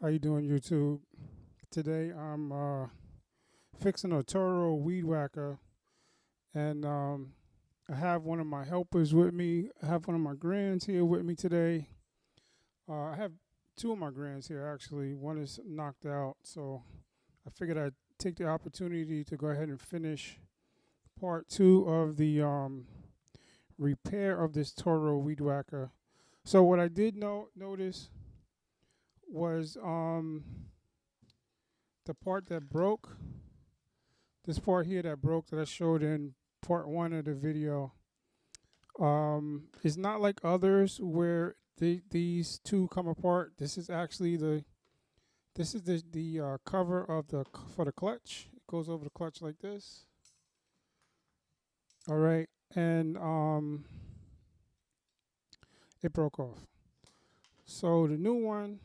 How you doing, YouTube? Today I'm fixing a Toro weed whacker, and I have one of my helpers with me. I have one of my grands here with me today. I have two of my grands here actually. One is knocked out, so I figured I'd take the opportunity to go ahead and finish part two of the repair of this Toro weed whacker. So what I did notice was the part that broke. This part here that broke that I showed in part one of the video is not like others where these two come apart. This is actually the cover of for the clutch. It goes over the clutch like this. All right, and it broke off. So the new one,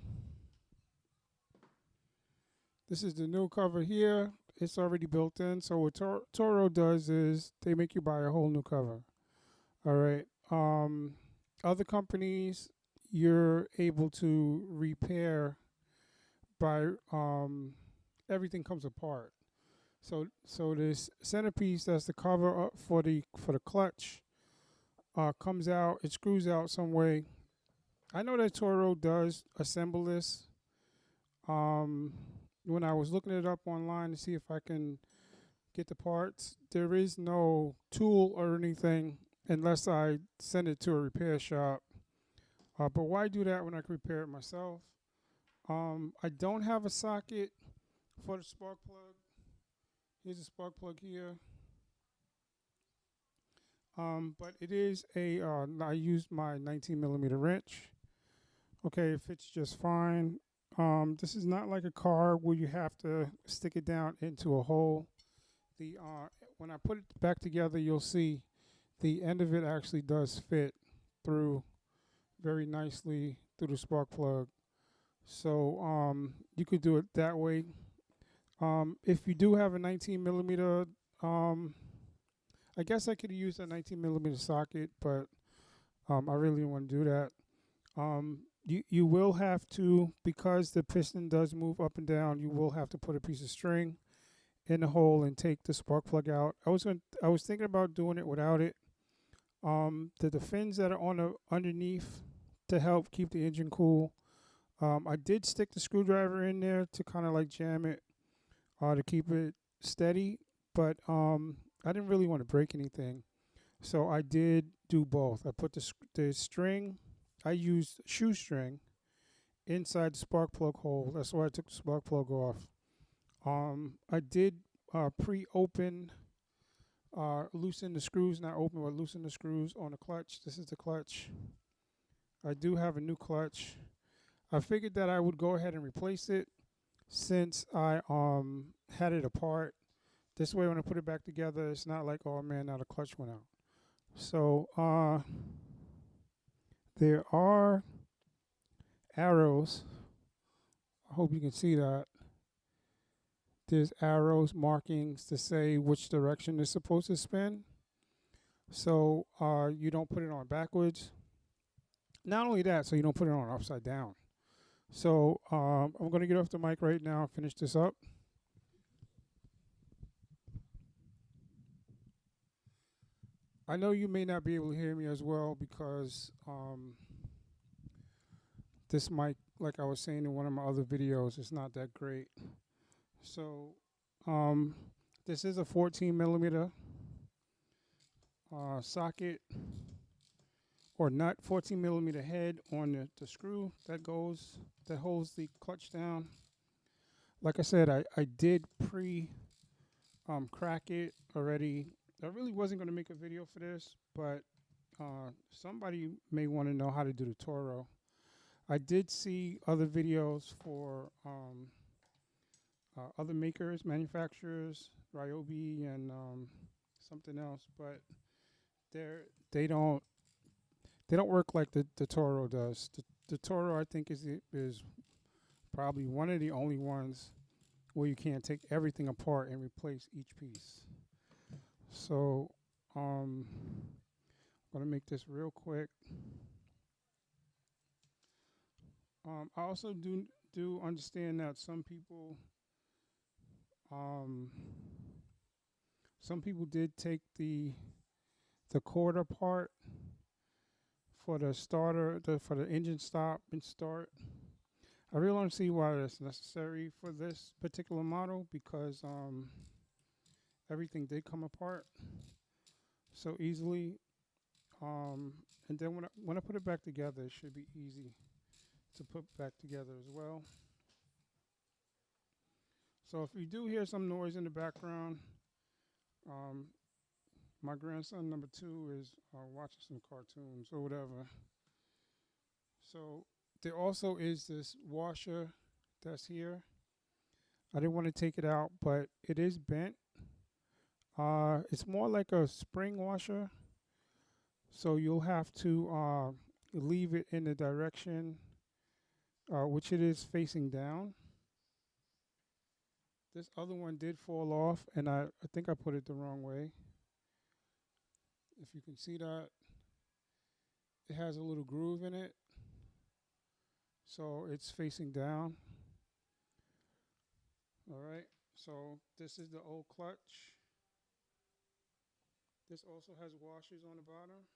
this is the new cover here. It's already built in. So what Toro does is they make you buy a whole new cover. All right. Other companies, you're able to repair by everything comes apart. So this centerpiece that's the cover up for the clutch comes out. It screws out some way. I know that Toro does assemble this. When I was looking it up online to see if I can get the parts, there is no tool or anything unless I send it to a repair shop. But why do that when I can repair it myself? I don't have a socket for the spark plug. Here's a spark plug here. But it is I used my 19 millimeter wrench. Okay, it fits just fine. This is not like a car where you have to stick it down into a hole. When I put it back together, you'll see the end of it actually does fit through very nicely through the spark plug. So you could do it that way. If you do have a 19 millimeter, I guess I could use a 19 millimeter socket, but I really don't want to do that. You will have to, because the piston does move up and down, you will have to put a piece of string in the hole and take the spark plug out. I was thinking about doing it without it. The fins that are on the underneath to help keep the engine cool. I did stick the screwdriver in there to kind of like jam it to keep it steady, but I didn't really want to break anything, so I did do both. I put the string. I used shoestring inside the spark plug hole. That's why I took the spark plug off. I did pre-open, loosen the screws, not open, but loosen the screws on the clutch. This is the clutch. I do have a new clutch. I figured that I would go ahead and replace it since I had it apart. This way when I put it back together, it's not like, oh man, now the clutch went out. So there are arrows. I hope you can see that. There's arrows, markings to say which direction it's supposed to spin. So you don't put it on backwards. Not only that, so you don't put it on upside down. So I'm going to get off the mic right now and finish this up. I know you may not be able to hear me as well because this mic, like I was saying in one of my other videos, is not that great. So this is a 14 millimeter socket or nut, 14 millimeter head on the screw that holds the clutch down. Like I said, I did crack it already. I really wasn't going to make a video for this, but somebody may want to know how to do the Toro. I did see other videos for other makers, manufacturers, Ryobi and something else, but they don't work like the Toro does. The Toro, I think, is probably one of the only ones where you can't take everything apart and replace each piece. So I'm going to make this real quick. I also do do understand that um, some people did take the cord apart for the starter, for the engine stop and start. I really don't see why that's necessary for this particular model because everything did come apart so easily. Um, and then when I put it back together, it should be easy to put back together as well. So if you do hear some noise in the background, um, my grandson number two is watching some cartoons or whatever. So there also is this washer that's here. I didn't want to take it out, but it is bent. It's more like a spring washer, so you'll have to leave it in the direction which it is facing down. This other one did fall off, and I think I put it the wrong way. If you can see that, it has a little groove in it, so it's facing down. All right, so this is the old clutch. This also has washers on the bottom.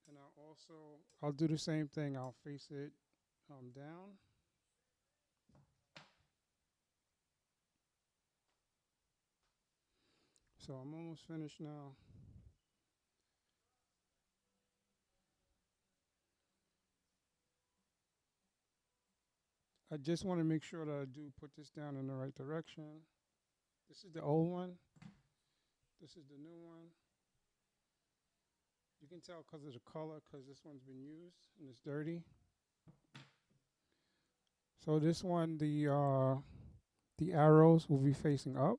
And I'll do the same thing. I'll face it down. So I'm almost finished now. I just want to make sure that I do put this down in the right direction. This is the old one. This is the new one. You can tell because of the color, because this one's been used and it's dirty. So this one, the arrows will be facing up.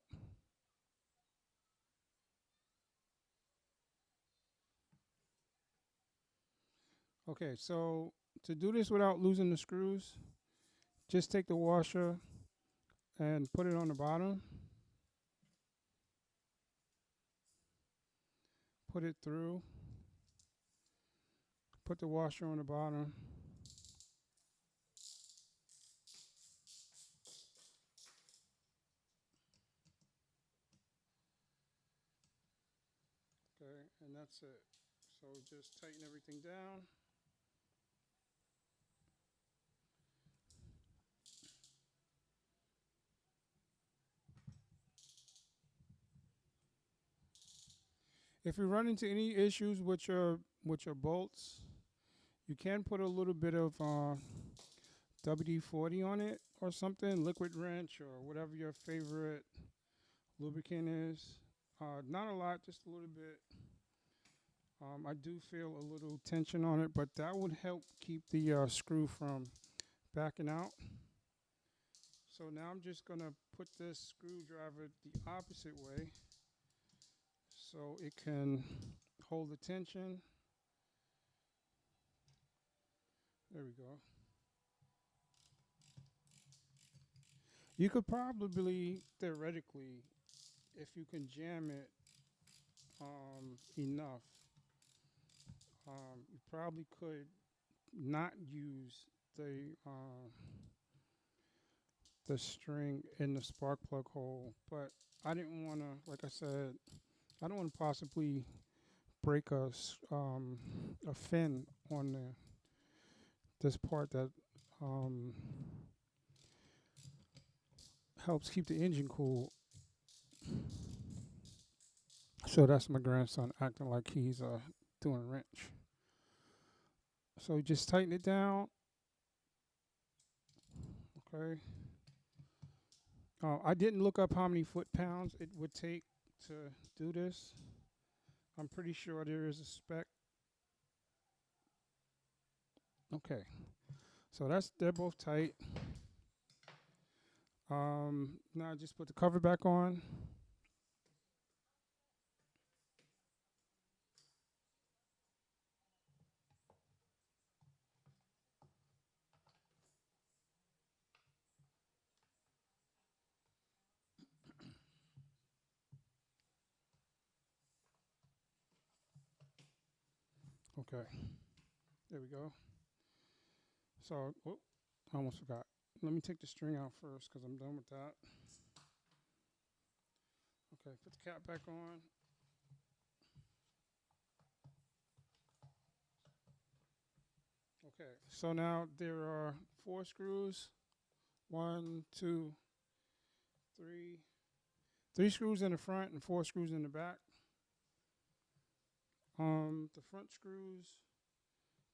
Okay, so to do this without losing the screws, just take the washer and put it on the bottom. Put it through. Put the washer on the bottom. Okay, and that's it. So just tighten everything down. If you run into any issues with your bolts, you can put a little bit of WD-40 on it or something, liquid wrench or whatever your favorite lubricant is. Not a lot, just a little bit. I do feel a little tension on it, but that would help keep the screw from backing out. So now I'm just going to put this screwdriver the opposite way so it can hold the tension. There we go. You could probably, theoretically, if you can jam it enough, you probably could not use the string in the spark plug hole. But I didn't want to, like I said, I don't want to possibly break a fin on this part that um, helps keep the engine cool. So that's my grandson acting like he's doing a wrench. So just tighten it down. Okay. I didn't look up how many foot-pounds it would take to do this. I'm pretty sure there is a spec. Okay. So they're both tight. Now just put the cover back on. Okay. There we go. So, oh, I almost forgot. Let me take the string out first because I'm done with that. Okay, put the cap back on. Okay, so now there are 4 screws. One, two, three. 3 screws in the front and 4 screws in the back. The front screws,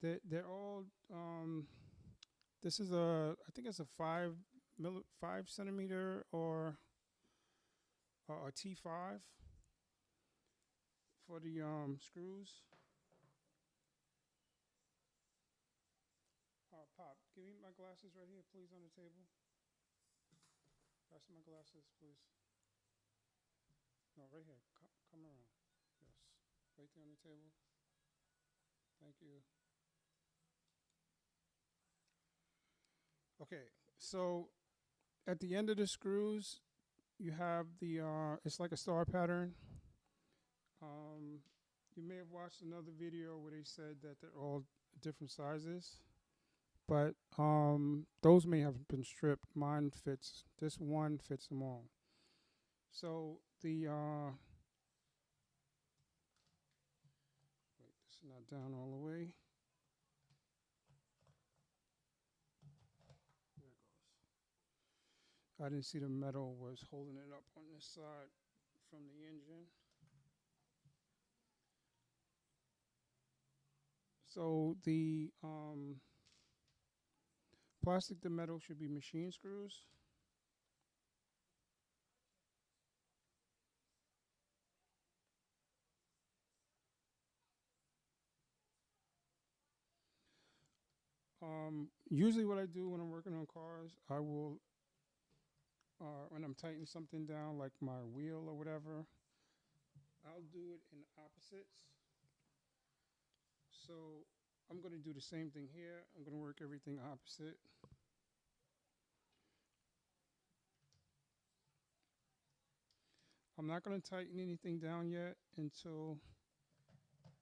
they're all. This is I think it's a 5 centimeter or a T5 for the screws. Pop, give me my glasses right here, please, on the table. Pass me my glasses, please. No, right here. Come around. Yes, right there on the table. Thank you. Okay, so at the end of the screws, you have the. It's like a star pattern. Um, you may have watched another video where they said that they're all different sizes, but those may have been stripped. Mine fits. This one fits them all. So the wait, this is not down all the way. There it goes. I didn't see the metal was holding it up on this side from the engine. So the plastic to metal should be machine screws. Usually, what I do when I'm working on cars, I will, when I'm tightening something down, like my wheel or whatever, I'll do it in opposites. So I'm going to do the same thing here. I'm going to work everything opposite. I'm not going to tighten anything down yet until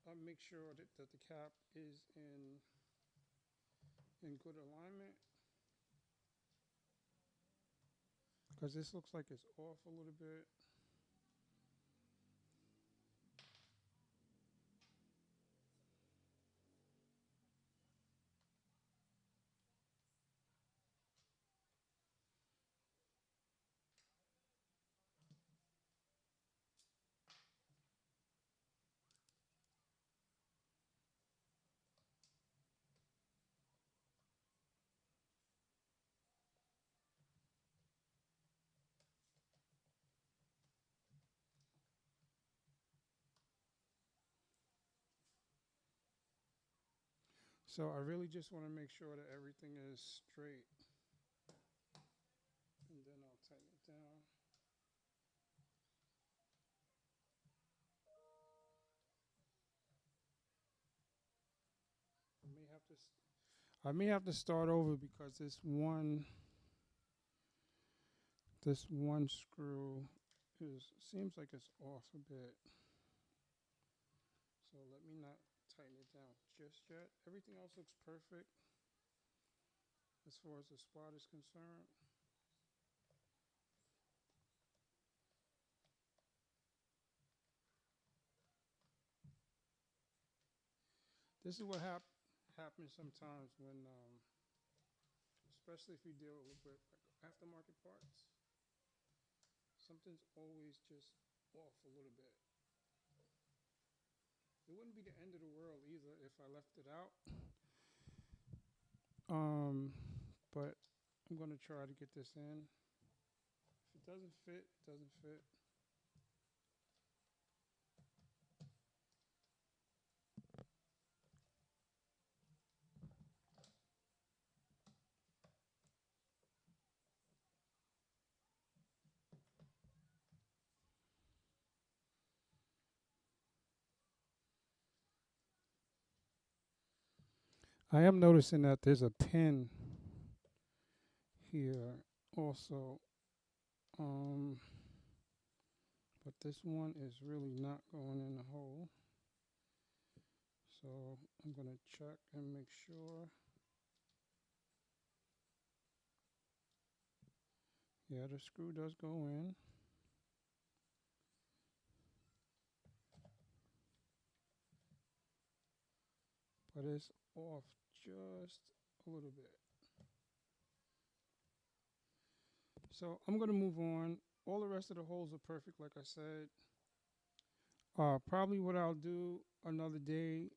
I make sure that the cap is in good alignment. Because this looks like it's off a little bit. So I really just want to make sure that everything is straight. And then I'll tighten it down. I may have to start over because this one screw seems like it's off a bit. So let me not tighten it down just yet. Everything else looks perfect as far as the spot is concerned. This is what happens sometimes when, especially if you deal with like aftermarket parts. Something's always just off a little bit. It wouldn't be the end of the world either if I left it out. Um, but I'm gonna try to get this in. If it doesn't fit, it doesn't fit. I am noticing that there's a pin here also. Um, but this one is really not going in the hole. So I'm gonna check and make sure. Yeah, the screw does go in. But it's off just a little bit. So I'm gonna move on. All the rest of the holes are perfect, like I said. Probably what I'll do another day,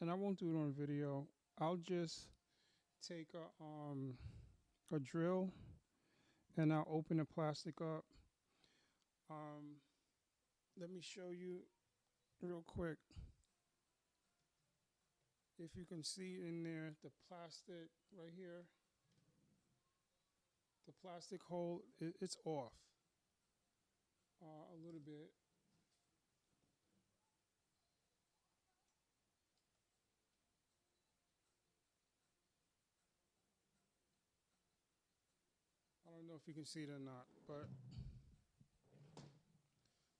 and I won't do it on video. I'll just take a drill and I'll open the plastic up. Um, Let me show you real quick. If you can see in there, the plastic right here, the plastic hole, it's off a little bit. I don't know if you can see it or not, but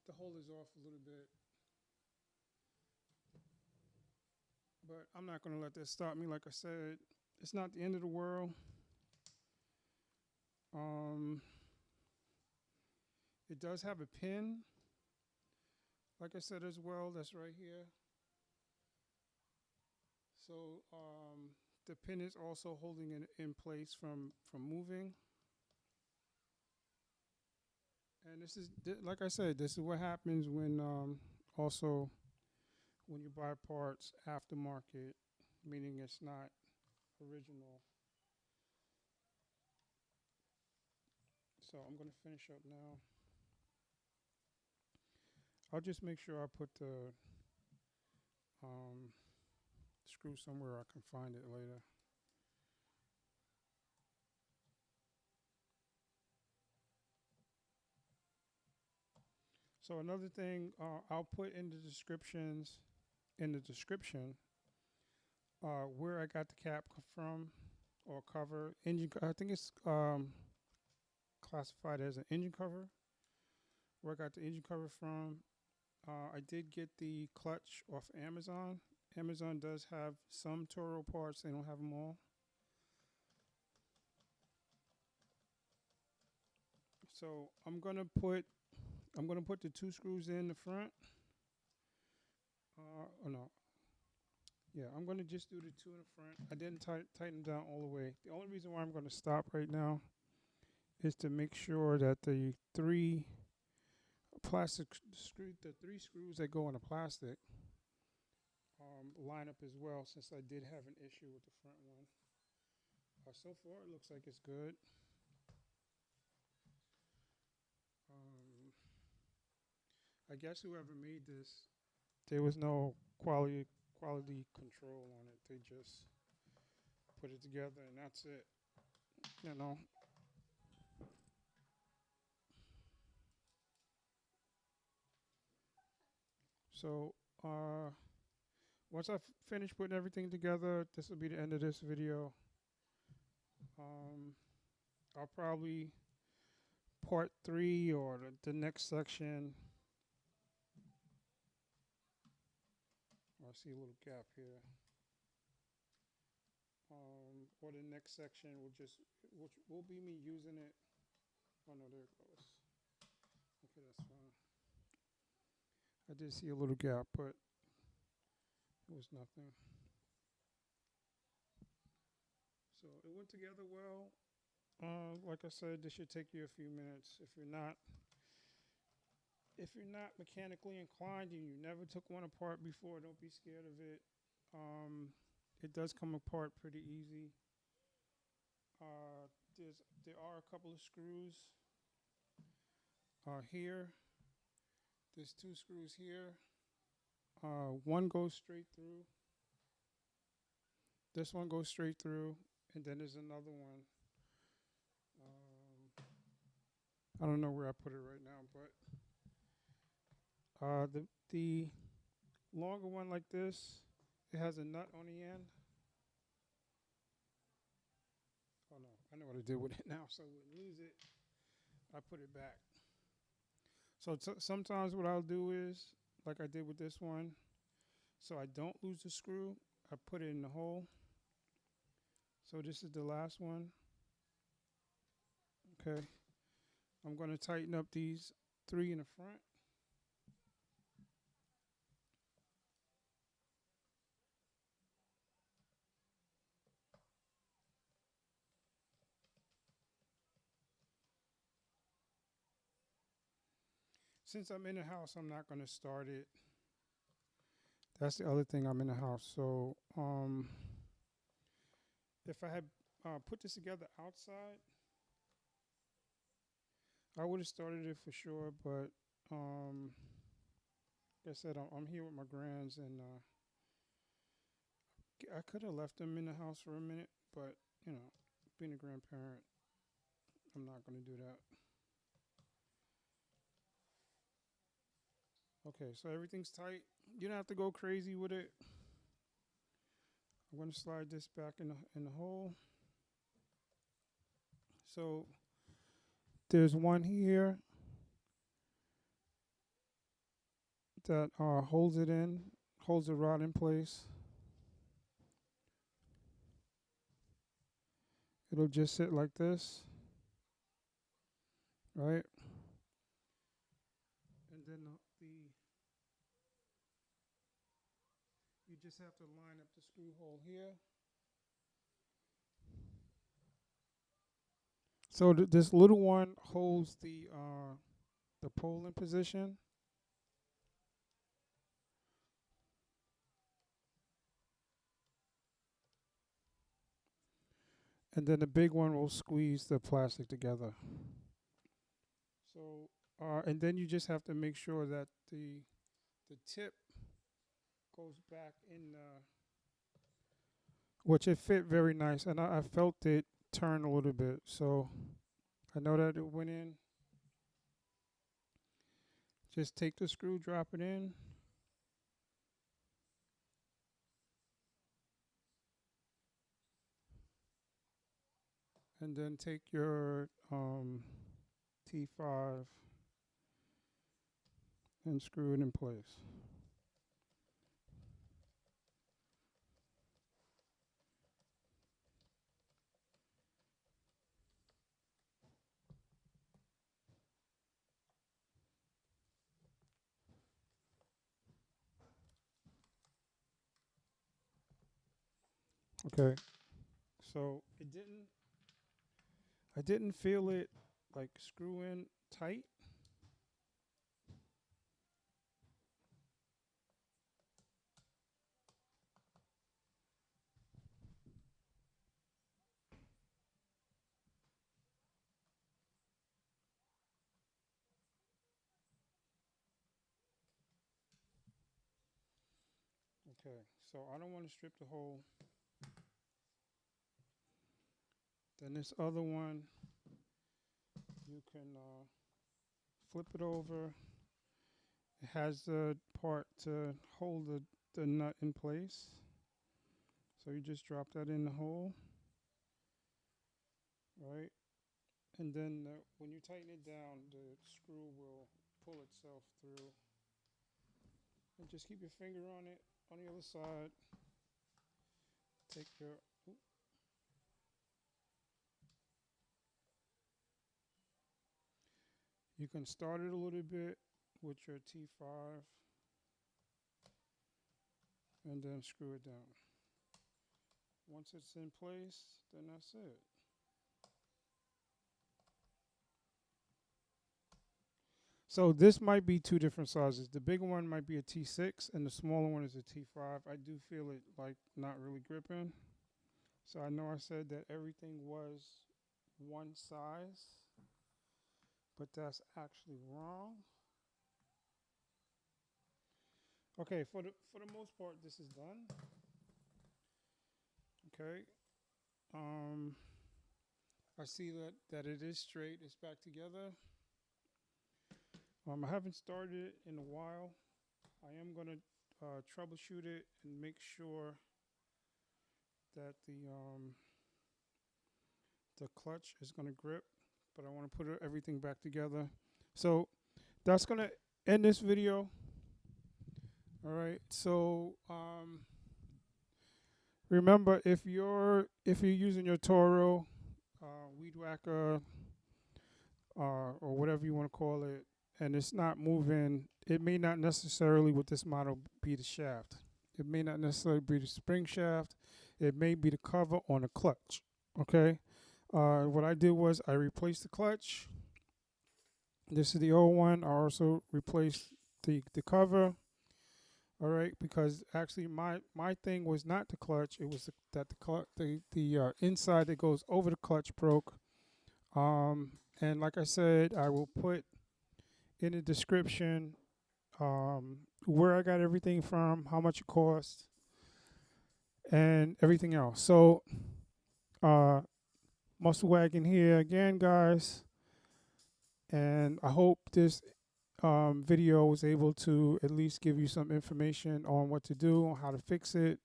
the hole is off a little bit. But I'm not going to let that stop me. Like I said, it's not the end of the world. Um, it does have a pin, like I said as well. That's right here. So the pin is also holding it in place from moving. And this is, like I said, this is what happens when also when you buy parts aftermarket, meaning it's not original. So I'm going to finish up now. I'll just make sure I put the screw somewhere I can find it later. So another thing, I'll put in the description, where I got the cap from or cover engine. I think it's classified as an engine cover. Where I got the engine cover from. I did get the clutch off Amazon. Amazon does have some Toro parts; they don't have them all. So I'm gonna put the two screws in the front. Oh no, yeah, I'm gonna just do the two in the front. I didn't tighten them down all the way. The only reason why I'm gonna stop right now is to make sure that the three the three screws that go in the plastic, line up as well. Since I did have an issue with the front one, so far it looks like it's good. Um, I guess whoever made this, there was no quality control on it. They just put it together and that's it. You know. So once I finish putting everything together, this will be the end of this video. Um, I'll probably part 3 or the next section. I see a little gap here. Or the next section which will be me using it. Oh no, there it goes. Okay, that's fine. I did see a little gap, but it was nothing. So it went together well. Like I said, this should take you a few minutes. If you're not mechanically inclined and you never took one apart before, don't be scared of it. It does come apart pretty easy. Uh, there are a couple of screws here. There's two screws here. One goes straight through. This one goes straight through, and then there's another one. I don't know where I put it right now, but the longer one like this, it has a nut on the end. Oh no, I know what I did with it now, so we lose it. I put it back. So sometimes what I'll do is, like I did with this one, so I don't lose the screw, I put it in the hole. So this is the last one. Okay. I'm going to tighten up these 3 in the front. Since I'm in the house, I'm not going to start it. That's the other thing. I'm in the house. So if I had put this together outside, I would have started it for sure. But like I said, I'm here with my grands, and I could have left them in the house for a minute. But, you know, being a grandparent, I'm not going to do that. Okay, so everything's tight. You don't have to go crazy with it. I'm going to slide this back in the hole. So there's one here that holds the rod in place. It'll just sit like this, right? And then you just have to line up the screw hole here. So this little one holds the pole in position, and then the big one will squeeze the plastic together. So and then you just have to make sure that the tip goes back in, which it fit very nice, and I felt it turn a little bit. So I know that it went in. Just take the screw, drop it in. And then take your T5 and screw it in place. Okay. So I didn't feel it like screw in tight. Okay. So I don't want to strip the hole. Then this other one, you can flip it over. It has the part to hold the nut in place. So you just drop that in the hole, right? And then when you tighten it down, the screw will pull itself through. And just keep your finger on it on the other side. Take your, you can start it a little bit with your T5 and then screw it down. Once it's in place, then that's it. So this might be 2 different sizes. The bigger one might be a T6 and the smaller one is a T5. I do feel it like not really gripping. So I know I said that everything was one size, but that's actually wrong. Okay, for the most part, this is done. Okay. Um, I see that it is straight. It's back together. I haven't started it in a while. I am gonna troubleshoot it and make sure that the clutch is gonna grip. But I want to put everything back together. So that's gonna end this video. All right. So remember, if you're using your Toro, Weed Whacker, or whatever you want to call it, and it's not moving. It may not necessarily with this model be the shaft. It may not necessarily be the spring shaft. It may be the cover on the clutch. Okay. What I did was I replaced the clutch. This is the old one. I also replaced the cover. All right, because actually my thing was not the clutch. It was that the inside that goes over the clutch broke. And like I said, I will put in the description where I got everything from, how much it cost, and everything else. So, muscle wagon here again, guys, and I hope this video was able to at least give you some information on what to do, on how to fix it,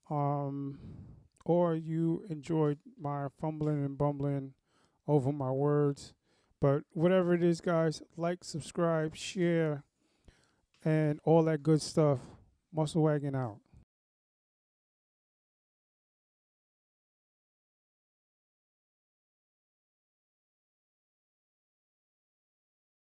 um, or you enjoyed my fumbling and bumbling over my words. But whatever it is, guys, like, subscribe, share, and all that good stuff. Muscle Wagon out.